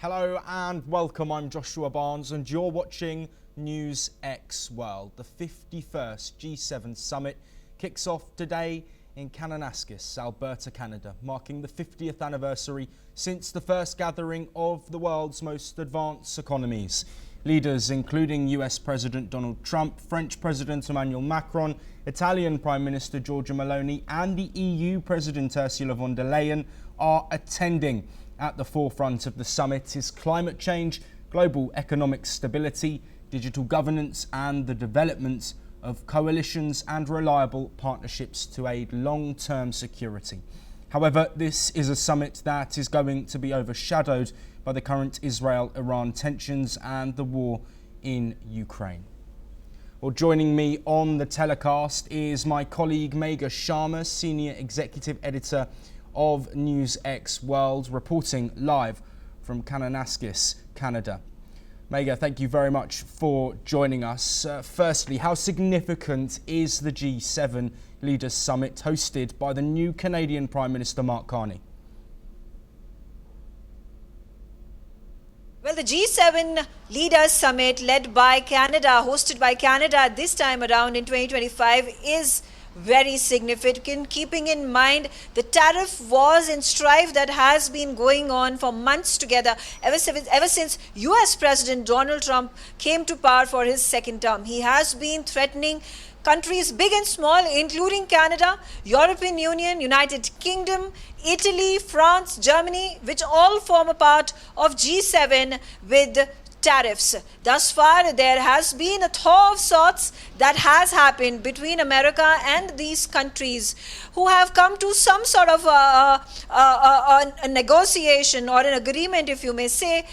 Hello and welcome, I'm Joshua Barnes and you're watching NewsX World. The 51st G7 summit kicks off today in Kananaskis, Alberta, Canada, marking the 50th anniversary since the first gathering of the world's most advanced economies. Leaders including US President Donald Trump, French President Emmanuel Macron, Italian Prime Minister Giorgia Meloni and the EU President Ursula von der Leyen are attending. At the forefront of the summit is climate change, global economic stability, digital governance and the development of coalitions and reliable partnerships to aid long-term security. However, this is a summit that is going to be overshadowed by the current Israel-Iran tensions and the war in Ukraine. Well, joining me on the telecast is my colleague Megha Sharma, Senior Executive Editor of NewsX World, reporting live from Kananaskis, Canada. Megha, thank you very much for joining us. Firstly, how significant is the G7 Leaders Summit hosted by the new Canadian Prime Minister Mark Carney? Well, the G7 Leaders Summit led by Canada, hosted by Canada this time around in 2025 is very significant, keeping in mind the tariff wars and strife that has been going on for months together ever since US President Donald Trump came to power for his second term. He has been threatening countries big and small, including Canada, European Union, United Kingdom, Italy, France, Germany, which all form a part of G7 with tariffs. Thus far, there has been a thaw of sorts that has happened between America and these countries who have come to some sort of a negotiation or an agreement, if you may say.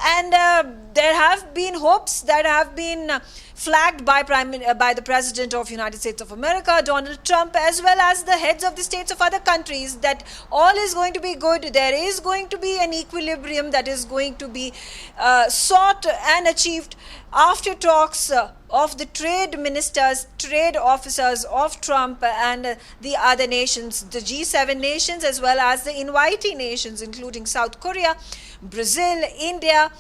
And there have been hopes that have been flagged by the President of the United States of America, Donald Trump, as well as the heads of the states of other countries, that all is going to be good. There is going to be an equilibrium that is going to be sought and achieved after talks of the trade ministers, trade officers of Trump and the other nations, the G7 nations, as well as the invitee nations, including South Korea, Brazil, India,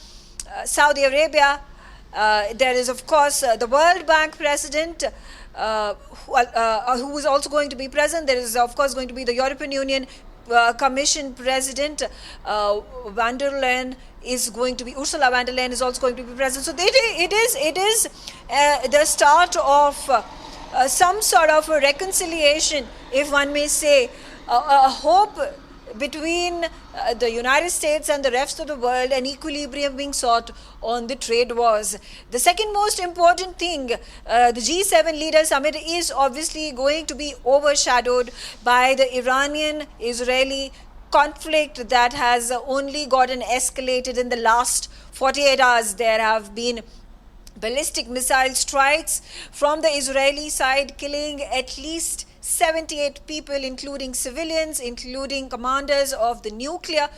Saudi Arabia. There is, of course, the World Bank president who is also going to be present. There is, of course, going to be the European Union Commission President Ursula von der Leyen is also going to be present. So it is the start of some sort of a reconciliation, if one may say, a hope between the United States and the rest of the world, an equilibrium being sought on the trade wars. The second most important thing, the G7 Leaders Summit is obviously going to be overshadowed by the Iranian-Israeli conflict that has only gotten escalated in the last 48 hours. There have been ballistic missile strikes from the Israeli side, killing at least 78 people, including civilians, including commanders of the nuclear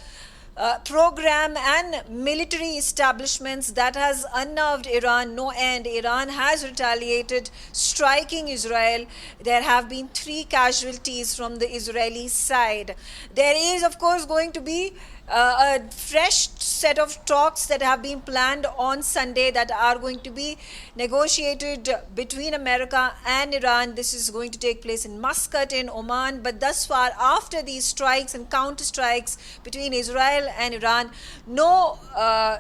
program and military establishments. That has unnerved Iran no end. Iran has retaliated, striking Israel. There have been 3 casualties from the Israeli side. There is, of course, going to be a fresh set of talks that have been planned on Sunday that are going to be negotiated between America and Iran. This is going to take place in Muscat in Oman. But thus far, after these strikes and counter strikes between Israel and Iran, no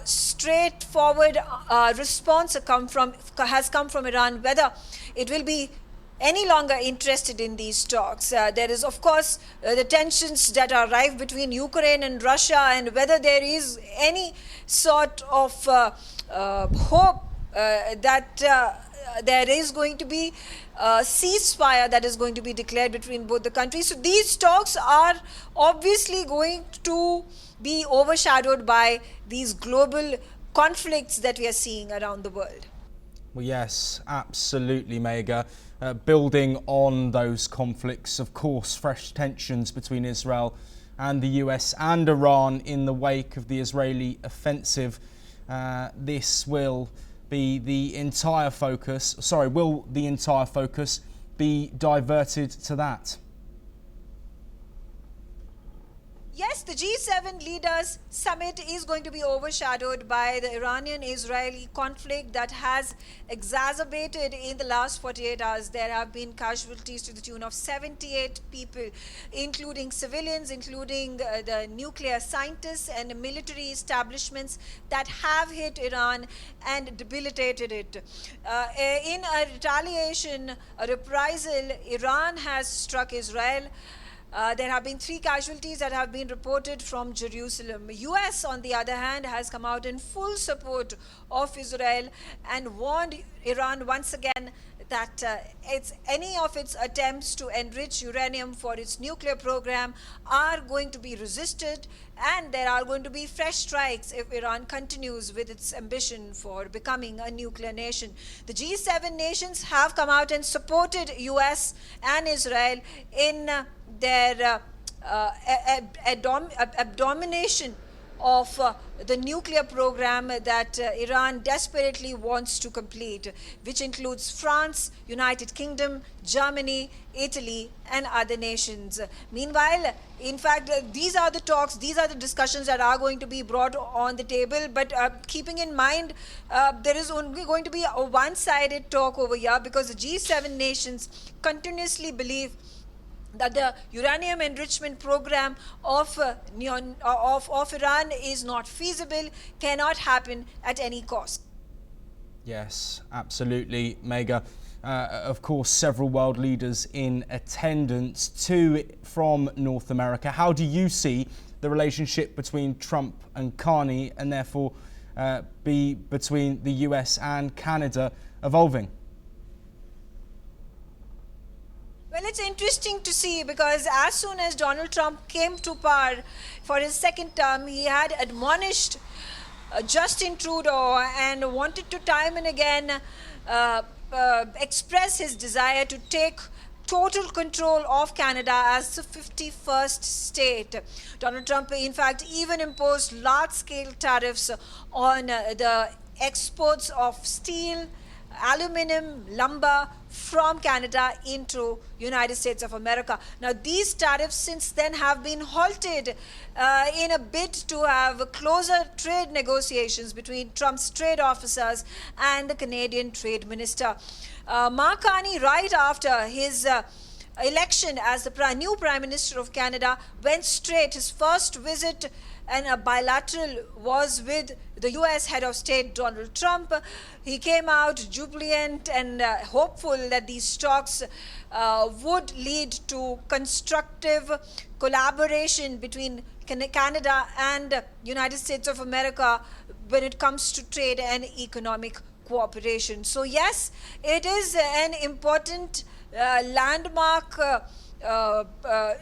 straightforward response has come from Iran, whether it will be any longer interested in these talks. There is, of course, the tensions that are rife between Ukraine and Russia, and whether there is any sort of hope that there is going to be a ceasefire that is going to be declared between both the countries. So these talks are obviously going to be overshadowed by these global conflicts that we are seeing around the world. Well, yes, absolutely, Megha. Building on those conflicts, of course, fresh tensions between Israel and the US and Iran in the wake of the Israeli offensive. This will be the entire focus. Will the entire focus be diverted to that? Yes, the G7 leaders summit is going to be overshadowed by the Iranian-Israeli conflict that has exacerbated in the last 48 hours. There have been casualties to the tune of 78 people, including civilians, including the nuclear scientists and military establishments that have hit Iran and debilitated it. In a retaliation, a reprisal, Iran has struck Israel. There have been 3 casualties that have been reported from Jerusalem. US, on the other hand, has come out in full support of Israel and warned Iran once again that any of its attempts to enrich uranium for its nuclear program are going to be resisted, and there are going to be fresh strikes if Iran continues with its ambition for becoming a nuclear nation. The G7 nations have come out and supported US and Israel in their abomination of the nuclear program that Iran desperately wants to complete, which includes France, United Kingdom, Germany, Italy, and other nations. Meanwhile, in fact, these are the talks, these are the discussions that are going to be brought on the table, but keeping in mind there is only going to be a one-sided talk over here, because the G7 nations continuously believe that the uranium enrichment program of Iran is not feasible, cannot happen at any cost. Yes, absolutely, Megha. Of course, several world leaders in attendance, 2 from North America. How do you see the relationship between Trump and Carney, and therefore be between the US and Canada, evolving? Well, it's interesting to see, because as soon as Donald Trump came to power for his 2nd term, he had admonished Justin Trudeau and wanted to time and again express his desire to take total control of Canada as the 51st state. Donald Trump, in fact, even imposed large-scale tariffs on the exports of steel, aluminum, lumber from Canada into United States of America. Now, these tariffs since then have been halted in a bid to have closer trade negotiations between Trump's trade officers and the Canadian Trade Minister. Mark Carney, right after his election as the new Prime Minister of Canada, went straight. His first visit and a bilateral was with the US head of state, Donald Trump. He came out jubilant and hopeful that these talks would lead to constructive collaboration between Canada and United States of America when it comes to trade and economic cooperation. So yes, it is an important landmark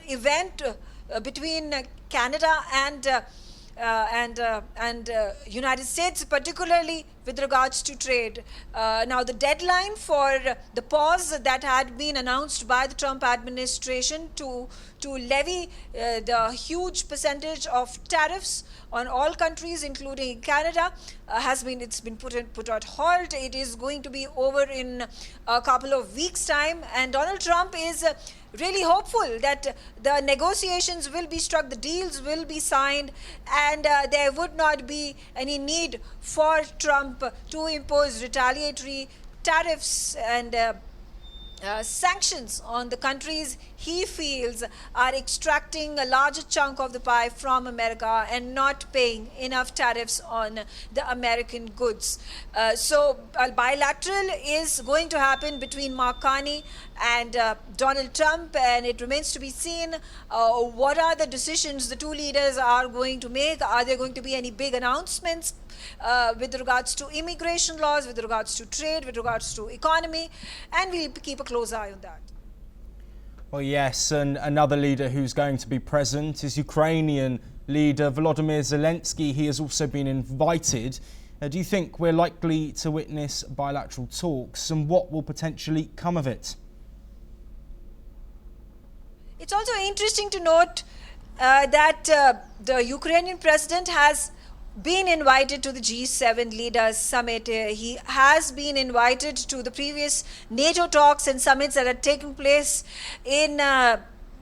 event between Canada and United States, particularly with regards to trade. Now, the deadline for the pause that had been announced by the Trump administration to levy the huge percentage of tariffs on all countries, including Canada, it's been put on halt. It is going to be over in a couple of weeks' time, and Donald Trump is really hopeful that the negotiations will be struck, the deals will be signed, and there would not be any need for Trump to impose retaliatory tariffs and sanctions on the countries he feels are extracting a larger chunk of the pie from America and not paying enough tariffs on the American goods. So a bilateral is going to happen between Mark Carney and Donald Trump, and it remains to be seen what are the decisions the 2 leaders are going to make. Are there going to be any big announcements with regards to immigration laws, with regards to trade, with regards to economy, and we'll keep a close eye on that. Well, yes, and another leader who's going to be present is Ukrainian leader Volodymyr Zelensky. He has also been invited. Do you think we're likely to witness bilateral talks, and what will potentially come of it? It's also interesting to note that the Ukrainian president has been invited to the G7 leaders summit. He has been invited to the previous NATO talks and summits that had taken place in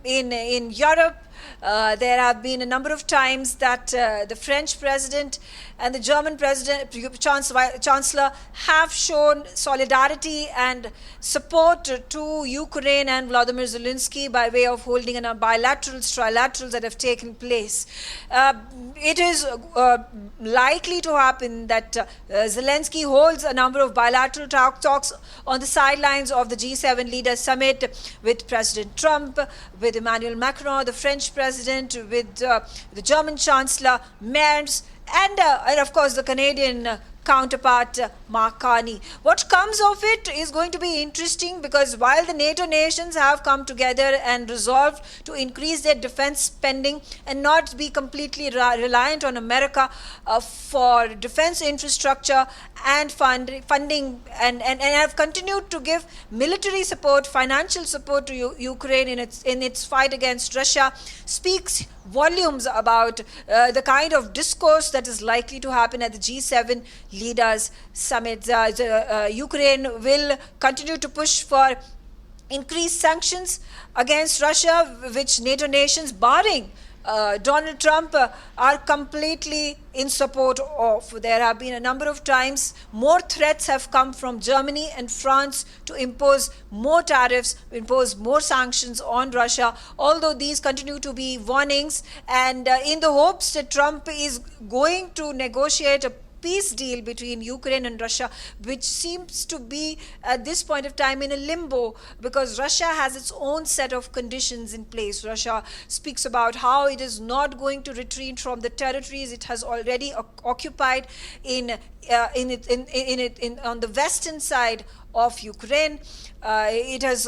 Europe. There have been a number of times that the French president and the German president, chancellor have shown solidarity and support to Ukraine and Vladimir Zelensky by way of holding bilaterals, trilaterals that have taken place. It is likely to happen that Zelensky holds a number of bilateral talks on the sidelines of the G7 leaders summit with President Trump, with Emmanuel Macron, the French president, with the German chancellor, Merz, and of course the Canadian counterpart Mark Carney. What comes of it is going to be interesting, because while the NATO nations have come together and resolved to increase their defense spending and not be completely reliant on America for defense infrastructure and funding, and have continued to give military support, financial support to Ukraine in its fight against Russia, speaks volumes about the kind of discourse that is likely to happen at the G7 leaders summit. Ukraine will continue to push for increased sanctions against Russia, which NATO nations, barring Donald Trump, are completely in support of. There have been a number of times more threats have come from Germany and France to impose more tariffs, impose more sanctions on Russia, although these continue to be warnings, and in the hopes that Trump is going to negotiate a peace deal between Ukraine and Russia, which seems to be at this point of time in a limbo, because Russia has its own set of conditions in place. Russia speaks about how it is not going to retreat from the territories it has already occupied on the western side of Ukraine. It has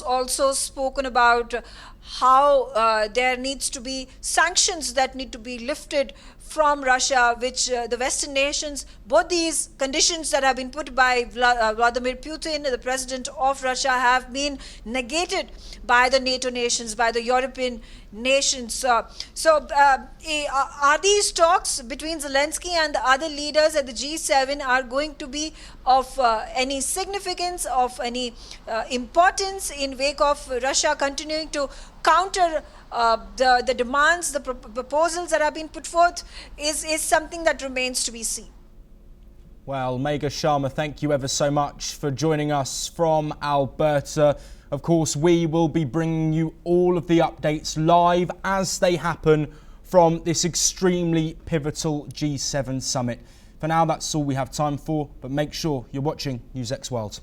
also spoken about how there needs to be sanctions that need to be lifted from Russia, which the Western nations, both these conditions that have been put by Vladimir Putin, the president of Russia, have been negated by the NATO nations, by the European nations. Are these talks between Zelensky and the other leaders at the G7 are going to be of any significance, of any importance in wake of Russia continuing to counter the demands, the proposals that have been put forth, is something that remains to be seen. Well, Megha Sharma, thank you ever so much for joining us from Alberta. Of course, we will be bringing you all of the updates live as they happen from this extremely pivotal G7 summit. For now, that's all we have time for, but make sure you're watching NewsX World.